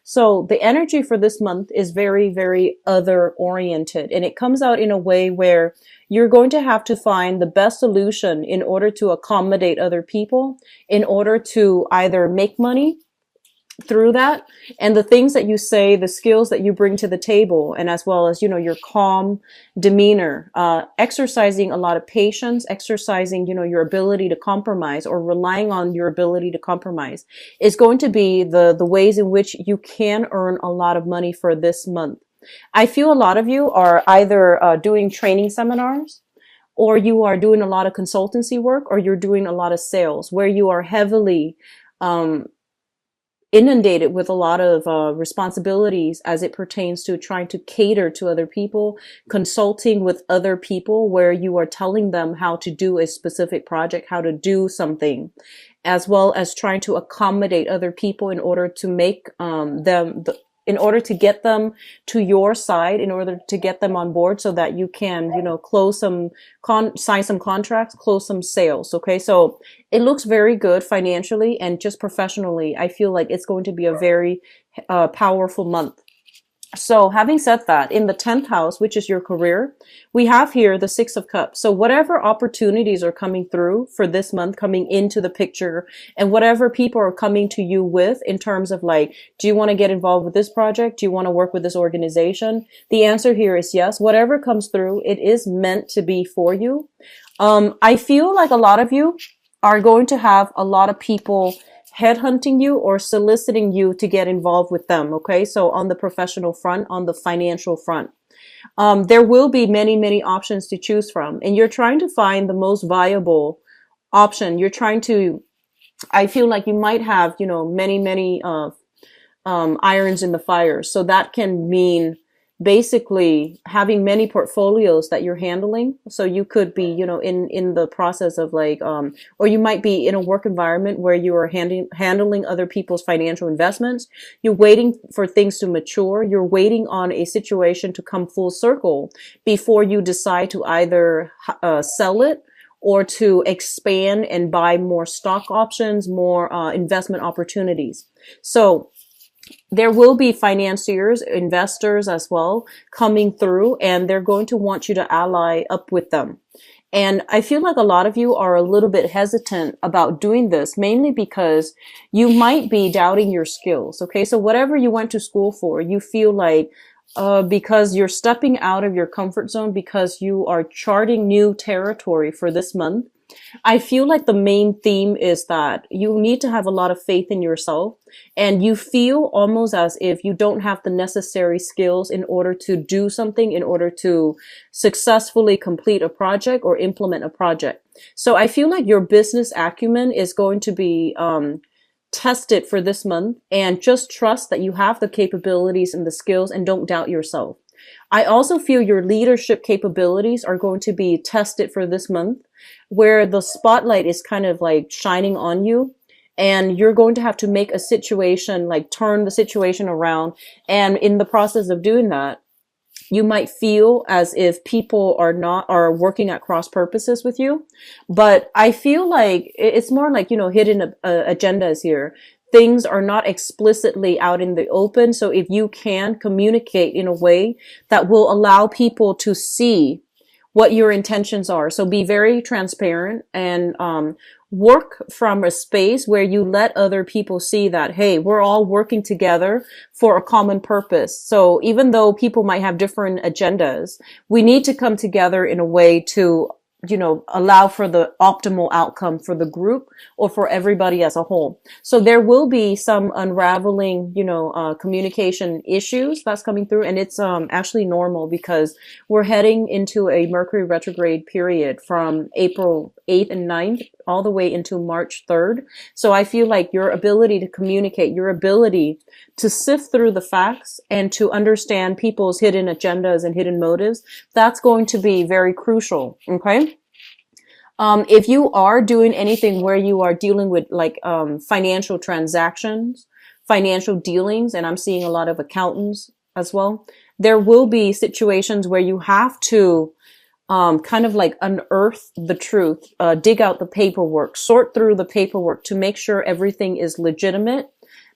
So the energy for this month is very, very other oriented, and it comes out in a way where you're going to have to find the best solution in order to accommodate other people, in order to either make money through that, and the things that you say, the skills that you bring to the table, and as well as, your calm demeanor, exercising a lot of patience, exercising, your ability to compromise, or relying on your ability to compromise, is going to be the ways in which you can earn a lot of money for this month. I feel a lot of you are either doing training seminars, or you are doing a lot of consultancy work, or you're doing a lot of sales where you are heavily inundated with a lot of responsibilities as it pertains to trying to cater to other people, consulting with other people where you are telling them how to do a specific project, how to do something, as well as trying to accommodate other people in order to make in order to get them to your side, in order to get them on board so that you can, close some, sign some contracts, close some sales. Okay. So it looks very good financially, and just professionally, I feel like it's going to be a very powerful month. So having said that, in the 10th house, which is your career, we have here the 6 of Cups. So whatever opportunities are coming through for this month, coming into the picture, and whatever people are coming to you with in terms of like, do you want to get involved with this project? Do you want to work with this organization? The answer here is yes. Whatever comes through, it is meant to be for you. I feel like a lot of you are going to have a lot of people headhunting you or soliciting you to get involved with them. Okay. So on the professional front, on the financial front, there will be many, many options to choose from, and you're trying to find the most viable option. You're trying to, I feel like you might have, many, many, irons in the fire. So that can mean basically having many portfolios that you're handling. So you could be, in the process of like, or you might be in a work environment where you are handling other people's financial investments. You're waiting for things to mature. You're waiting on a situation to come full circle before you decide to either sell it or to expand and buy more stock options, more investment opportunities. So there will be financiers, investors as well coming through, and they're going to want you to ally up with them. And I feel like a lot of you are a little bit hesitant about doing this, mainly because you might be doubting your skills. Okay. So whatever you went to school for, you feel like, because you're stepping out of your comfort zone, because you are charting new territory for this month. I feel like the main theme is that you need to have a lot of faith in yourself, and you feel almost as if you don't have the necessary skills in order to do something, in order to successfully complete a project or implement a project. So I feel like your business acumen is going to be tested for this month, and just trust that you have the capabilities and the skills, and don't doubt yourself. I also feel your leadership capabilities are going to be tested for this month, where the spotlight is kind of like shining on you, and you're going to have to make a situation, like turn the situation around. And in the process of doing that, you might feel as if people are working at cross purposes with you. But I feel like it's more like, hidden agendas here. Things are not explicitly out in the open. So if you can communicate in a way that will allow people to see what your intentions are. So be very transparent, and work from a space where you let other people see that, hey, we're all working together for a common purpose. So even though people might have different agendas, we need to come together in a way to, allow for the optimal outcome for the group or for everybody as a whole. So there will be some unraveling, communication issues that's coming through. And it's actually normal, because we're heading into a Mercury retrograde period from April 8th and 9th all the way into March 3rd. So I feel like your ability to communicate, your ability to sift through the facts and to understand people's hidden agendas and hidden motives, that's going to be very crucial. Okay. If you are doing anything where you are dealing with like, financial transactions, financial dealings, and I'm seeing a lot of accountants as well, there will be situations where you have to kind of like unearth the truth, dig out the paperwork, sort through the paperwork to make sure everything is legitimate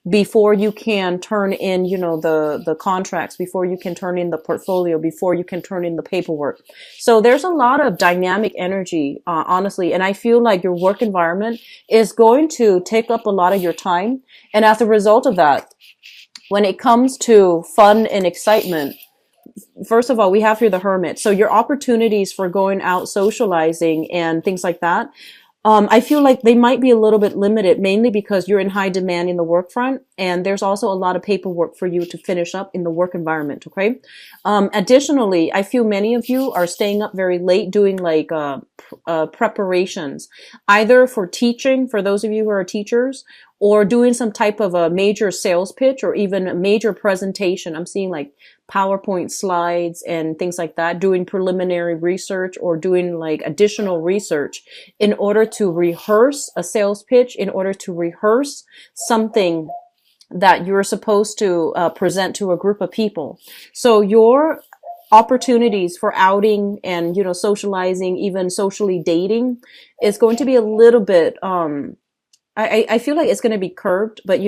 before you can turn in, the contracts, before you can turn in the portfolio, before you can turn in the paperwork. So there's a lot of dynamic energy, honestly. And I feel like your work environment is going to take up a lot of your time. And as a result of that, when it comes to fun and excitement, first of all, we have here the Hermit. So your opportunities for going out socializing and things like that, I feel like they might be a little bit limited, mainly because you're in high demand in the work front, and there's also a lot of paperwork for you to finish up in the work environment. Okay. Additionally, I feel many of you are staying up very late doing like preparations, either for teaching, for those of you who are teachers, or doing some type of a major sales pitch or even a major presentation. I'm seeing like PowerPoint slides and things like that, doing preliminary research or doing like additional research in order to rehearse a sales pitch, in order to rehearse something that you're supposed to present to a group of people. So your opportunities for outing and, socializing, even socially dating is going to be a little bit, I feel like it's going to be curbed, but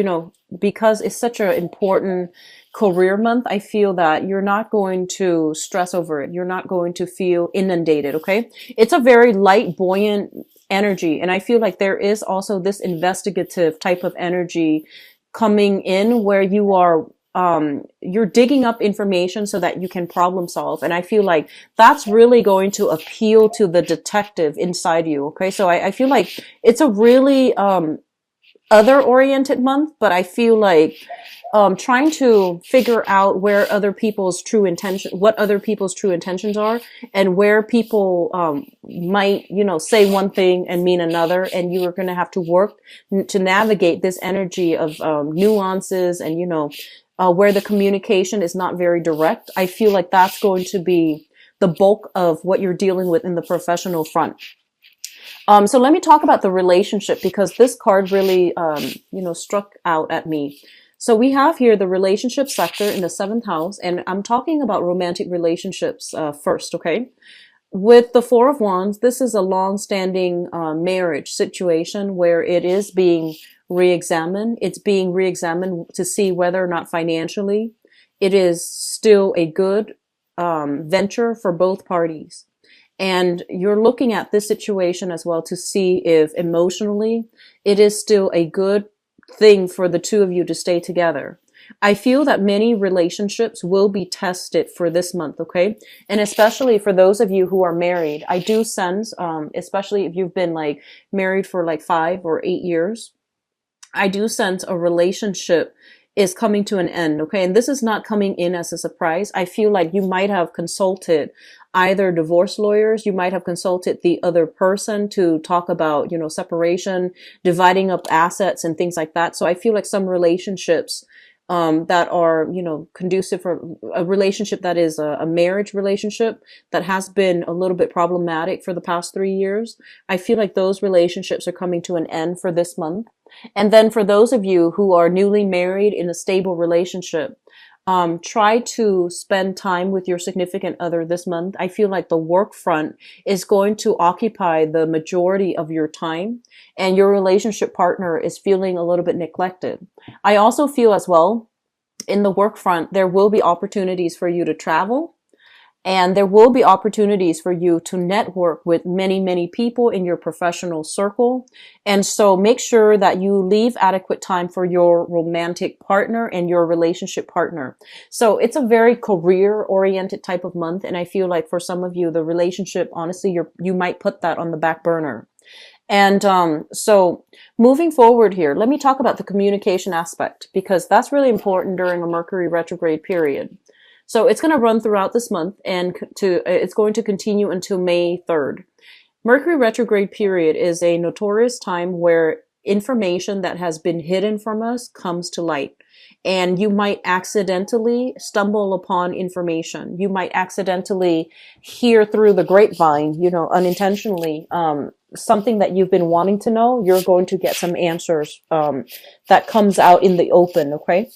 because it's such an important career month, I feel that you're not going to stress over it. You're not going to feel inundated. Okay. It's a very light, buoyant energy. And I feel like there is also this investigative type of energy coming in where you are, you're digging up information so that you can problem solve. And I feel like that's really going to appeal to the detective inside you. Okay. So I feel like it's a really, other oriented month, but I feel like, trying to figure out where other people's true intention, what other people's true intentions are, and where people, might, say one thing and mean another. And you are going to have to work to navigate this energy of, nuances and, where the communication is not very direct. I feel like that's going to be the bulk of what you're dealing with in the professional front. So let me talk about the relationship, because this card really, struck out at me. So we have here the relationship sector in the 7th house, and I'm talking about romantic relationships first, okay? With the 4 of Wands, this is a long-standing marriage situation where it is being re-examined. It's being re-examined to see whether or not financially it is still a good venture for both parties. And you're looking at this situation as well to see if emotionally it is still a good thing for the two of you to stay together. I feel that many relationships will be tested for this month, okay? And especially for those of you who are married, I do sense, especially if you've been like married for like 5 or 8 years, I do sense a relationship is coming to an end, okay? And this is not coming in as a surprise. I feel like you might have consulted either divorce lawyers, you might have consulted the other person to talk about, separation, dividing up assets and things like that. So I feel like some relationships that are, conducive for a relationship that is a marriage relationship that has been a little bit problematic for the past 3 years. I feel like those relationships are coming to an end for this month. And then for those of you who are newly married in a stable relationship, try to spend time with your significant other this month. I feel like the work front is going to occupy the majority of your time, and your relationship partner is feeling a little bit neglected. I also feel as well, in the work front, there will be opportunities for you to travel. And there will be opportunities for you to network with many, many people in your professional circle. And so make sure that you leave adequate time for your romantic partner and your relationship partner. So it's a very career-oriented type of month. And I feel like for some of you, the relationship, honestly, you might put that on the back burner. And so moving forward here, let me talk about the communication aspect, because that's really important during a Mercury retrograde period. So it's going to run throughout this month, and it's going to continue until May 3rd. Mercury retrograde period is a notorious time where information that has been hidden from us comes to light. And you might accidentally stumble upon information. You might accidentally hear through the grapevine, unintentionally, something that you've been wanting to know. You're going to get some answers that comes out in the open, okay?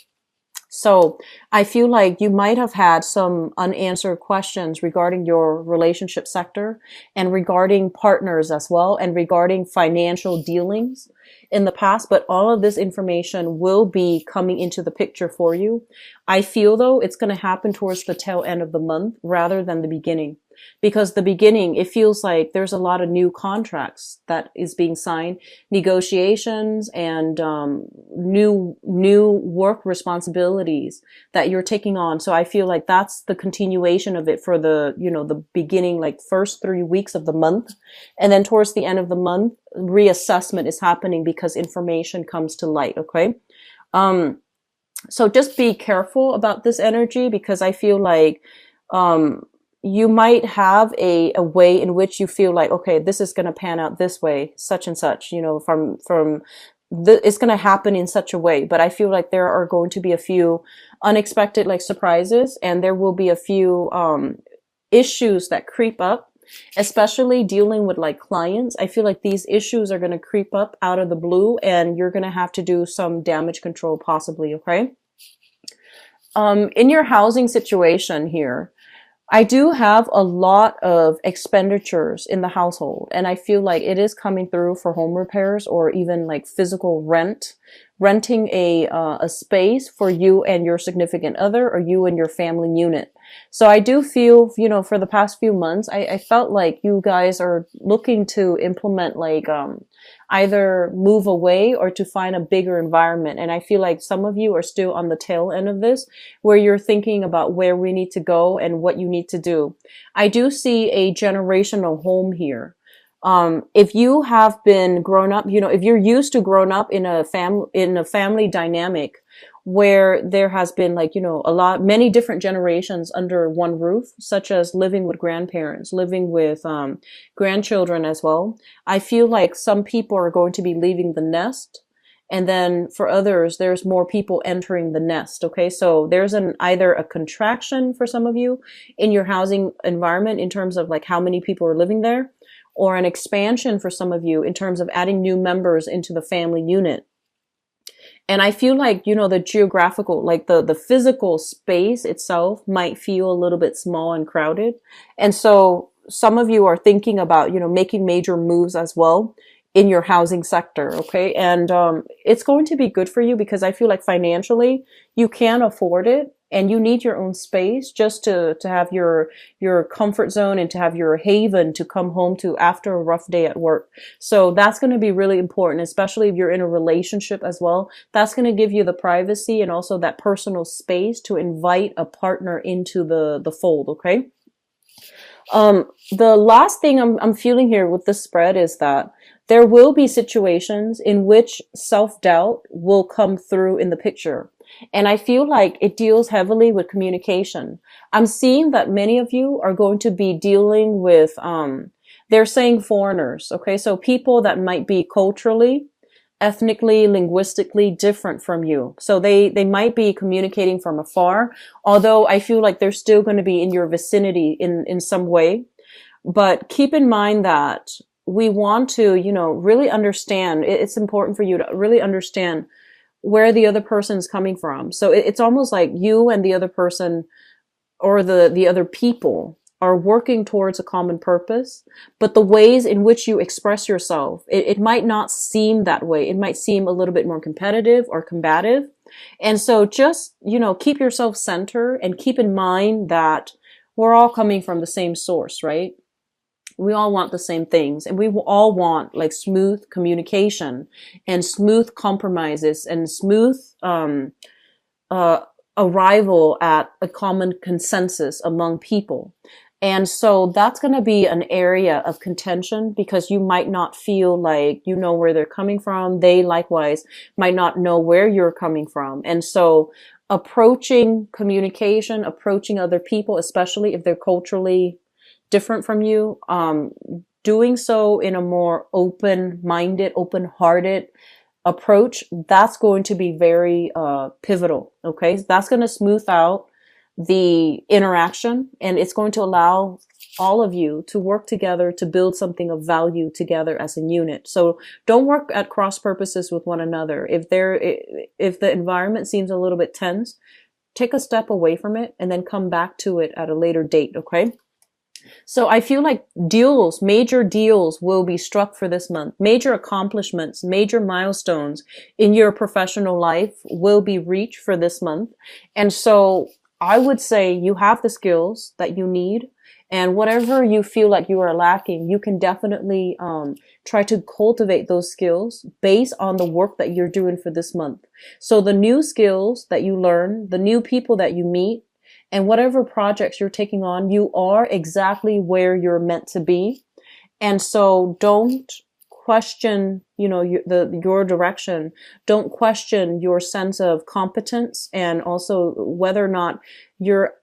So I feel like you might have had some unanswered questions regarding your relationship sector and regarding partners as well, and regarding financial dealings. in the past, but all of this information will be coming into the picture for you. I feel though it's going to happen towards the tail end of the month rather than the beginning. Because the beginning, it feels like there's a lot of new contracts that is being signed, negotiations, and new work responsibilities that you're taking on. So I feel like that's the continuation of it for the, the beginning, like first 3 weeks of the month. And then towards the end of the month, reassessment is happening because information comes to light. Okay. So just be careful about this energy, because I feel like, you might have a way in which you feel like, okay, this is going to pan out this way, such and such, it's going to happen in such a way. But I feel like there are going to be a few unexpected like surprises, and there will be a few issues that creep up, especially dealing with like clients. I feel like these issues are going to creep up out of the blue, and you're going to have to do some damage control possibly. Okay. In your housing situation here, I do have a lot of expenditures in the household, and I feel like it is coming through for home repairs or even like physical renting a space for you and your significant other, or you and your family unit. So I do feel, for the past few months, I felt like you guys are looking to implement like, either move away or to find a bigger environment. And I feel like some of you are still on the tail end of this, where you're thinking about where we need to go and what you need to do. I do see a generational home here. If you have been grown up, if you're used to growing up in a family dynamic where there has been like, many different generations under one roof, such as living with grandparents, living with, grandchildren as well. I feel like some people are going to be leaving the nest. And then for others, there's more people entering the nest. Okay. So there's either a contraction for some of you in your housing environment in terms of like how many people are living there, or an expansion for some of you in terms of adding new members into the family unit. And I feel like, the geographical, like the physical space itself might feel a little bit small and crowded. And so some of you are thinking about, making major moves as well in your housing sector. Okay. And, it's going to be good for you, because I feel like financially you can afford it, and you need your own space just to have your comfort zone and to have your haven to come home to after a rough day at work. So that's going to be really important, especially if you're in a relationship as well. That's going to give you the privacy and also that personal space to invite a partner into the fold. Okay. The last thing I'm feeling here with this spread is that there will be situations in which self-doubt will come through in the picture. And I feel like it deals heavily with communication. I'm seeing that many of you are going to be dealing with, they're saying foreigners. Okay. So people that might be culturally, ethnically, linguistically different from you. So they might be communicating from afar, although I feel like they're still going to be in your vicinity in some way. But keep in mind that we want to, really understand. It's important for you to really understand where the other person is coming from. So it's almost like you and the other person, or the other people, are working towards a common purpose, but the ways in which you express yourself, it might not seem that way. It might seem a little bit more competitive or combative. And so just, keep yourself centered and keep in mind that we're all coming from the same source, right? We all want the same things, and we all want like smooth communication and smooth compromises and smooth, arrival at a common consensus among people. And so that's going to be an area of contention, because you might not feel like you know where they're coming from. They likewise might not know where you're coming from. And so approaching communication, approaching other people, especially if they're culturally different from you, doing so in a more open-minded, open-hearted approach, that's going to be very pivotal. Okay. That's going to smooth out the interaction, and it's going to allow all of you to work together to build something of value together as a unit. So don't work at cross purposes with one another. If the environment seems a little bit tense, take a step away from it and then come back to it at a later date. Okay. So I feel like deals, major deals will be struck for this month. Major accomplishments, major milestones in your professional life will be reached for this month. And so I would say you have the skills that you need. And whatever you feel like you are lacking, you can definitely try to cultivate those skills based on the work that you're doing for this month. So the new skills that you learn, the new people that you meet, and whatever projects you're taking on, you are exactly where you're meant to be. And so don't question, your direction. Don't question your sense of competence, and also whether or not you're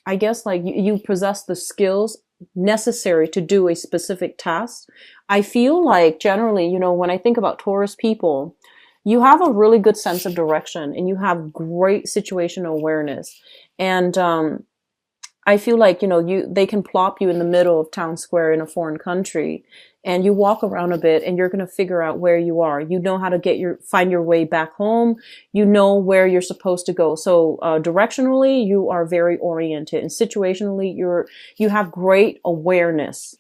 I guess like you possess the skills necessary to do a specific task. I feel like generally, when I think about Taurus people, you have a really good sense of direction and you have great situational awareness. And I feel like, they can plop you in the middle of town square in a foreign country and you walk around a bit and you're going to figure out where you are. You know how to find your way back home. You know where you're supposed to go. So, directionally, you are very oriented, and situationally, you have great awareness.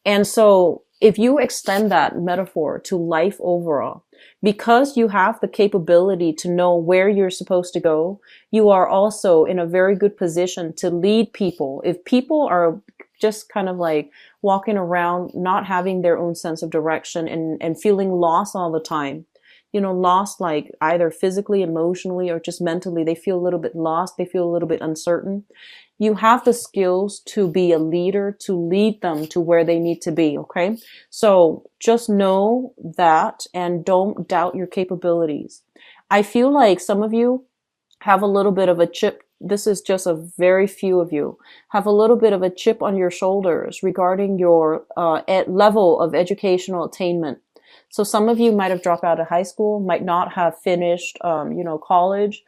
And so if you extend that metaphor to life overall, because you have the capability to know where you're supposed to go, you are also in a very good position to lead people. If people are just kind of like walking around, not having their own sense of direction and feeling lost all the time, lost like either physically, emotionally, or just mentally, they feel a little bit lost. They feel a little bit uncertain. You have the skills to be a leader, to lead them to where they need to be. Okay. So just know that and don't doubt your capabilities. I feel like some of you have a little bit of a chip. This is just a very few of you have a little bit of a chip on your shoulders regarding your level of educational attainment. So some of you might have dropped out of high school, might not have finished, college,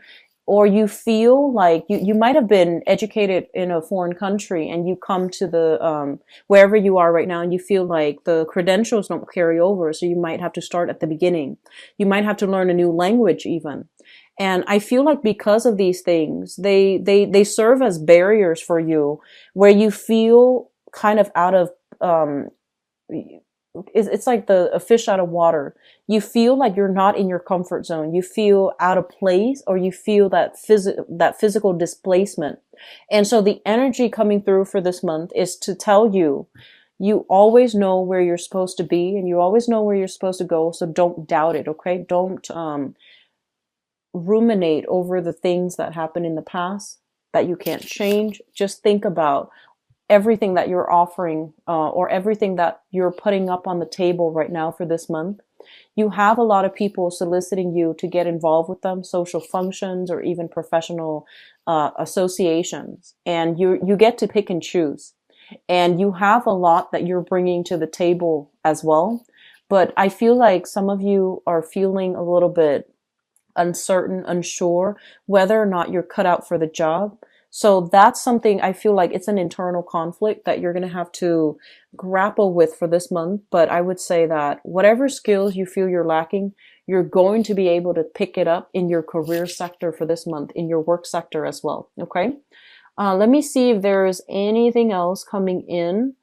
or you feel like you might have been educated in a foreign country and you come to the, wherever you are right now, and you feel like the credentials don't carry over. So you might have to start at the beginning. You might have to learn a new language even. And I feel like because of these things, they serve as barriers for you where you feel kind of out of, it's like a fish out of water. You feel like you're not in your comfort zone. You feel out of place, or you feel that physical displacement. And so the energy coming through for this month is to tell you, you always know where you're supposed to be and you always know where you're supposed to go. So don't doubt it. Okay. Don't, ruminate over the things that happened in the past that you can't change. Just think about everything that you're offering, or everything that you're putting up on the table right now for this month. You have a lot of people soliciting you to get involved with them, social functions or even professional associations. And you get to pick and choose. And you have a lot that you're bringing to the table as well. But I feel like some of you are feeling a little bit uncertain, unsure whether or not you're cut out for the job. So that's something I feel like it's an internal conflict that you're going to have to grapple with for this month. But I would say that whatever skills you feel you're lacking, you're going to be able to pick it up in your career sector for this month, in your work sector as well. Okay. Let me see if there's anything else coming in.